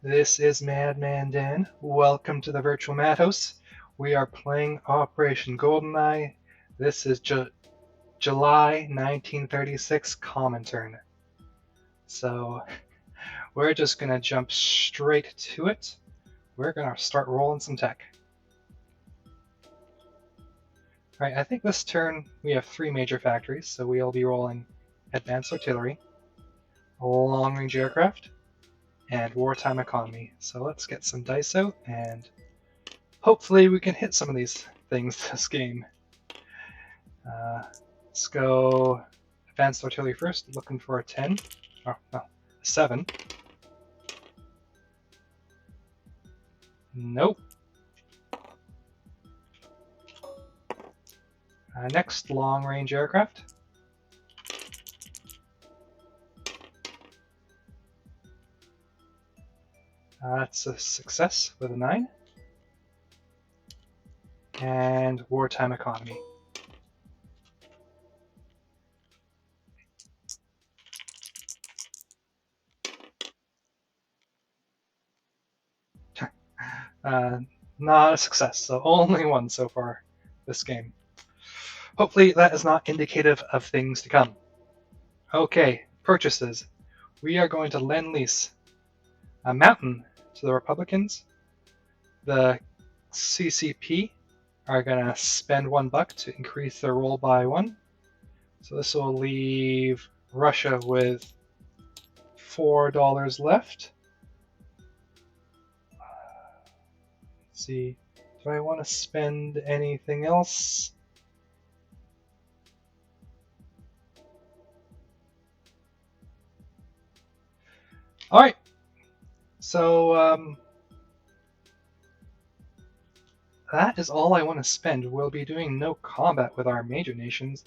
This is Madman Dan. Welcome to the Virtual Madhouse. We are playing Operation GoldenEye. This is July 1936 Comintern. So we're just going to jump straight to it. We're going to start rolling some tech. Alright, I think this turn we have 3 major factories, so we'll be rolling Advanced Artillery, Long-Range Aircraft, and Wartime Economy. So let's get some dice out and hopefully we can hit some of these things this game. Let's go Advanced Artillery first, looking for a 10. Oh, no, a 7. Nope. Next, Long-Range Aircraft. That's a success with a 9. And Wartime Economy. Not a success, so only 1 so far this game. Hopefully that is not indicative of things to come. Okay, purchases. We are going to lend-lease a mountain to the Republicans. The CCP are going to spend $1 to increase their roll by 1. So this will leave Russia with $4 left. Let's see, do I want to spend anything else? Alright, so that is all I want to spend. We'll be doing no combat with our major nations,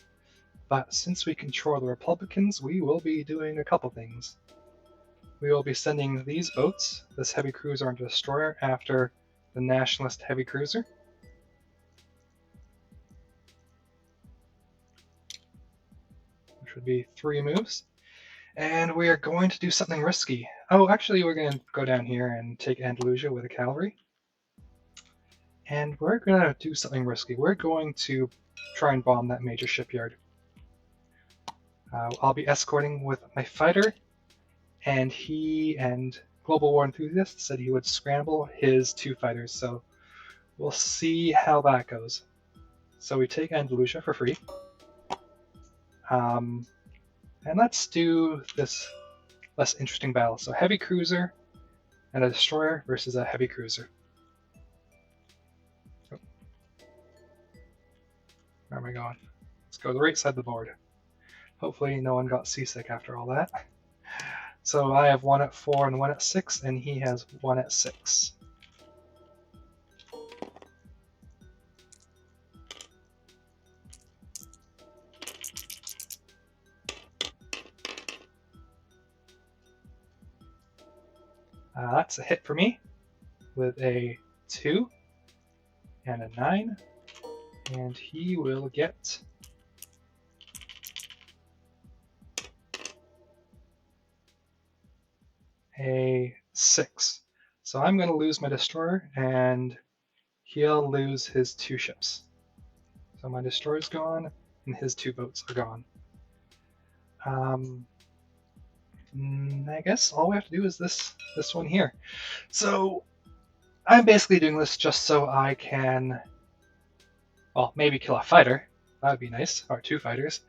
but since we control the Republicans, we will be doing a couple things. We will be sending these boats, this heavy cruiser and destroyer, after the nationalist heavy cruiser. Which would be 3 moves. And we are going to do something risky. Oh, actually, we're going to go down here and take Andalusia with the cavalry. And we're going to do something risky. We're going to try and bomb that major shipyard. I'll be escorting with my fighter, and he and Global War Enthusiast said he would scramble his 2 fighters, so we'll see how that goes. So we take Andalusia for free. And let's do this less interesting battle. So heavy cruiser and a destroyer versus a heavy cruiser. Oh. Where am I going? Let's go to the right side of the board. Hopefully no one got seasick after all that. So I have 1 at 4 and 1 at 6, and he has 1 at 6. That's a hit for me with a 2 and a 9, and he will get a 6. So I'm going to lose my destroyer, and he'll lose his 2 ships. So my destroyer's gone, and his 2 boats are gone. I guess all we have to do is this one here. So I'm basically doing this just so I can, well, maybe kill a fighter. That would be nice, or 2 fighters,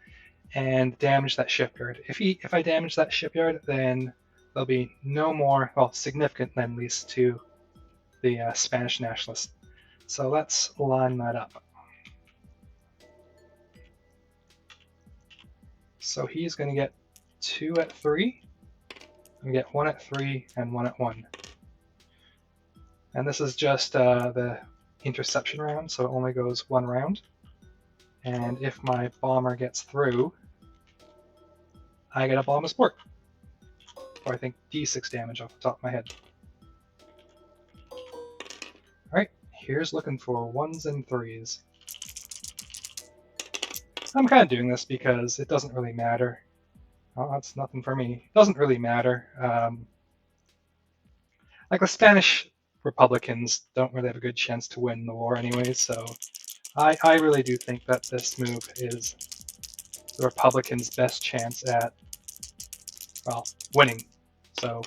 and damage that shipyard. If I damage that shipyard, then there'll be no more, well, significant lend-lease to the Spanish nationalists. So let's line that up. So he's going to get 2 at 3, and get 1 at 3 and 1 at 1. And this is just the interception round, so it only goes 1 round. And if my bomber gets through, I get a bomb of support. Or I think D6 damage off the top of my head. Alright, here's looking for 1s and 3s. I'm kind of doing this because it doesn't really matter. Oh, that's nothing for me. It doesn't really matter. Like the Spanish Republicans don't really have a good chance to win the war anyway, so I really do think that this move is the Republicans' best chance at, well, winning. So,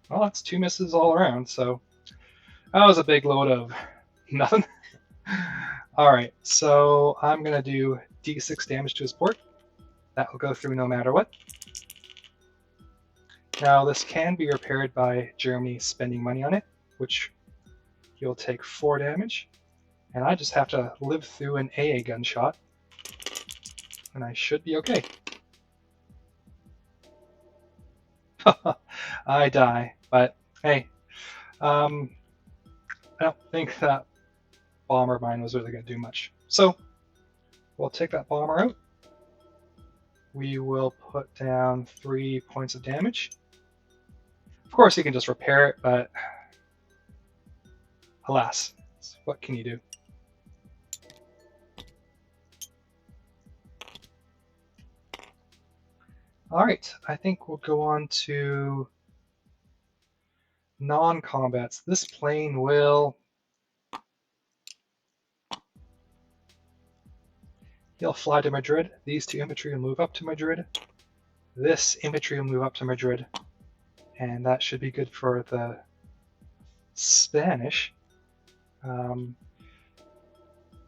well, that's 2 misses all around, so that was a big load of nothing. Alright, so I'm going to do d6 damage to his port. That will go through no matter what. Now, this can be repaired by Germany spending money on it, which he'll take 4 damage. And I just have to live through an AA gunshot, and I should be okay. I die, but hey, I don't think that bomber of mine was really going to do much. So we'll take that bomber out. We will put down 3 points of damage. Of course, you can just repair it, but alas, what can you do? Alright, I think we'll go on to non-combats. This plane will... He'll fly to Madrid. These 2 infantry will move up to Madrid. This infantry will move up to Madrid. And that should be good for the Spanish.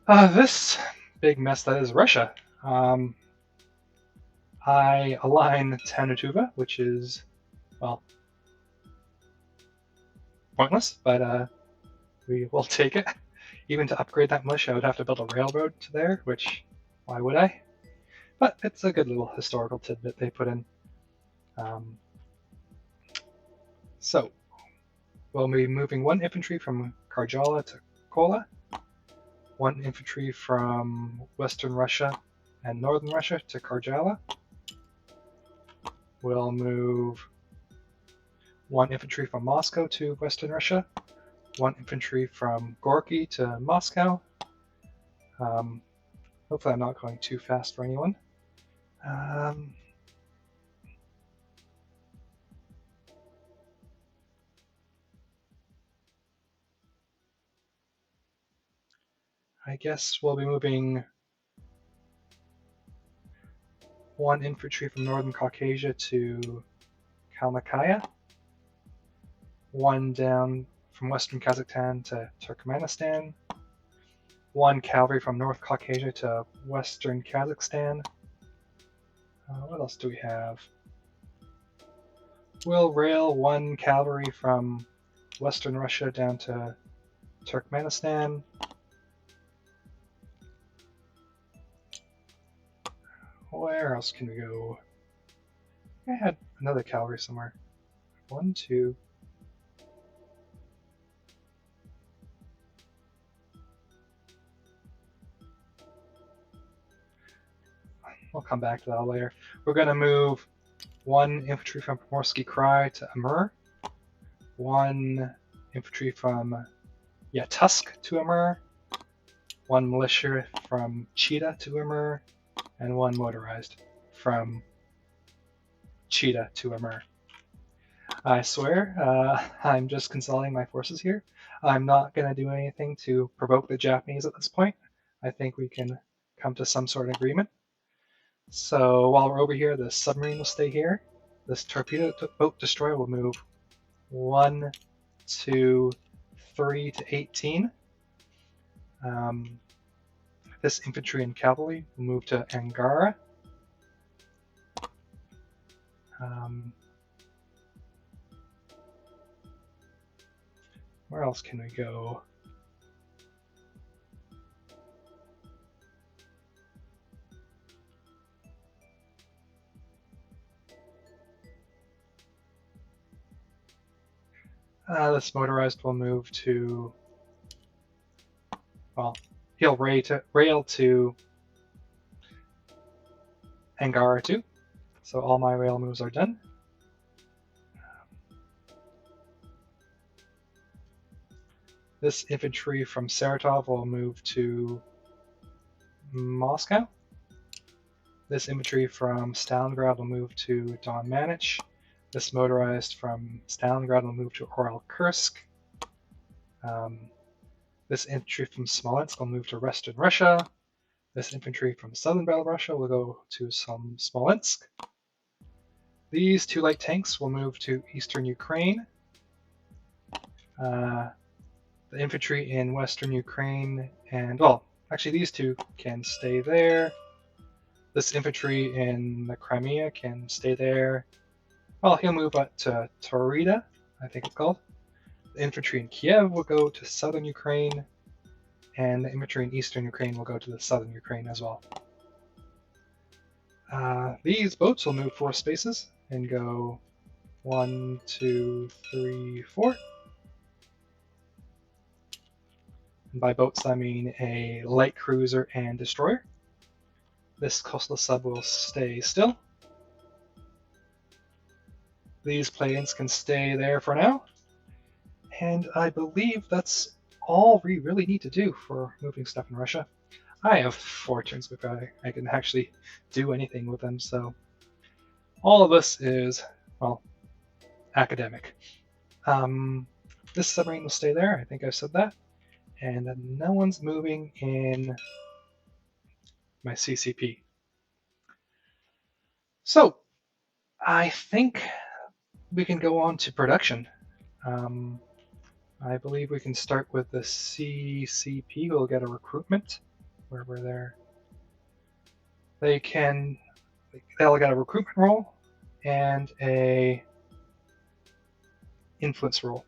This big mess that is Russia. I align Tanutuva, which is, well, pointless, but we will take it. Even to upgrade that militia, I would have to build a railroad to there, which, why would I? But it's a good little historical tidbit they put in. So, we'll be moving 1 infantry from Karjala to Kola, 1 infantry from Western Russia and Northern Russia to Karjala. We'll move 1 infantry from Moscow to Western Russia, 1 infantry from Gorky to Moscow. Hopefully I'm not going too fast for anyone. I guess we'll be moving 1 infantry from Northern Caucasia to Kalmykia, 1 down from Western Kazakhstan to Turkmenistan, 1 cavalry from North Caucasia to Western Kazakhstan. What else do we have? We'll rail 1 cavalry from Western Russia down to Turkmenistan. Where else can we go? I had another cavalry somewhere. 1, 2. We'll come back to that later. We're going to move 1 infantry from Pomorsky Krai to Amur, 1 infantry from Yatusk to Amur, 1 militia from Chita to Amur, and 1 motorized from Chita to Amur. I swear, I'm just consolidating my forces here. I'm not going to do anything to provoke the Japanese at this point. I think we can come to some sort of agreement. So while we're over here, the submarine will stay here. This torpedo boat destroyer will move 1, 2, 3 to 18. This infantry and cavalry will move to Angara. Where else can we go? This motorized will move to, well, he'll rail to Angara too. So all my rail moves are done. This infantry from Saratov will move to Moscow. This infantry from Stalingrad will move to Don Manich. This motorized from Stalingrad will move to Oral-Kursk. This infantry from Smolensk will move to Western Russia. This infantry from Southern Belarus will go to some Smolensk. These 2 light tanks will move to Eastern Ukraine. The infantry in Western Ukraine and, well, actually these 2 can stay there. This infantry in the Crimea can stay there. Well, he'll move up to Taurida, I think it's called. The infantry in Kiev will go to southern Ukraine, and the infantry in eastern Ukraine will go to the southern Ukraine as well. These boats will move 4 spaces and go 1, 2, 3, 4. And by boats, I mean a light cruiser and destroyer. This coastal sub will stay still. These planes can stay there for now. And I believe that's all we really need to do for moving stuff in Russia. I have 4 turns before I can actually do anything with them, so all of this is, well, academic. This submarine will stay there, I think I said that. And no one's moving in my CCP. So, I think we can go on to production. I believe we can start with the CCP. We'll get a recruitment where we're there. They'll get a recruitment role and a influence role.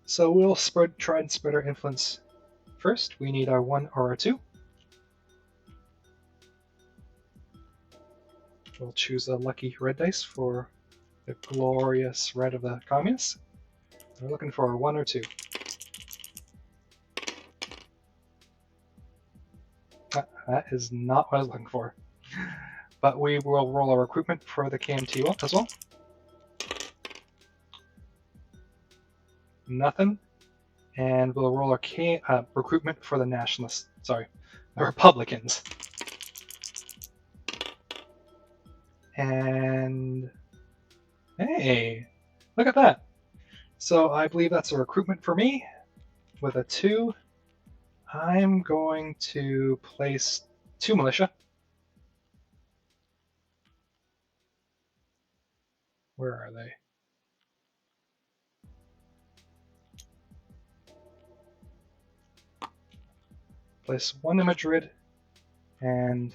So we'll try and spread our influence first. We need our 1 or our 2. We'll choose a lucky red dice for the glorious red of the communists. We're looking for a 1 or 2. That is not what I was looking for. But we will roll a recruitment for the KMT as well. Nothing. And we'll roll a recruitment for the nationalists. Sorry, the Republicans. And hey, look at that. So I believe that's a recruitment for me with a 2. I'm going to place 2 militia. Where are they? Place 1 in Madrid and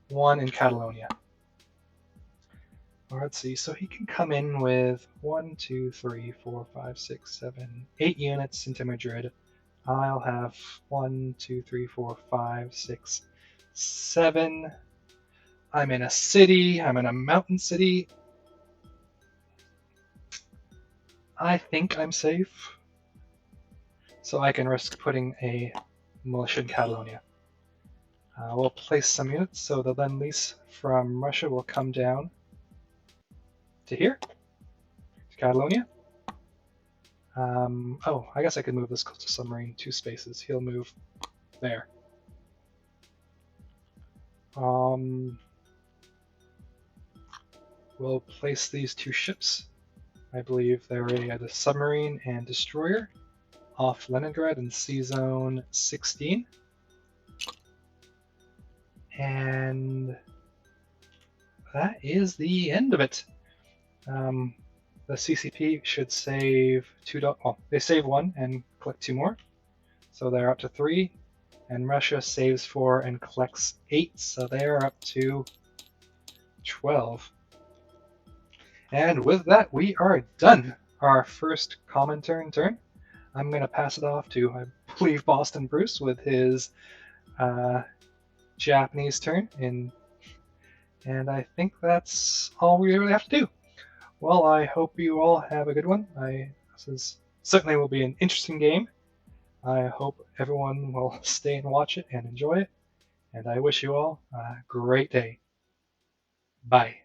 1 in Catalonia. Well, let's see, so he can come in with 1, 2, 3, 4, 5, 6, 7, 8 units into Madrid. I'll have 1, 2, 3, 4, 5, 6, 7. I'm in a city. I'm in a mountain city. I think I'm safe. So I can risk putting a militia in Catalonia. We'll place some units, so the Lend-Lease from Russia will come down to here, to Catalonia. Oh, I guess I could move this coastal submarine 2 spaces. He'll move there. We'll place these 2 ships. I believe they're the submarine and destroyer off Leningrad in Sea Zone 16. And that is the end of it. The CCP should save 2. Well, they save 1 and collect 2 more, so they're up to 3. And Russia saves 4 and collects 8, so they're up to 12. And with that, we are done. Our first Comintern turn. I'm going to pass it off to, I believe, Boston Bruce with his Japanese turn. And I think that's all we really have to do. Well, I hope you all have a good one. This certainly will be an interesting game. I hope everyone will stay and watch it and enjoy it. And I wish you all a great day. Bye.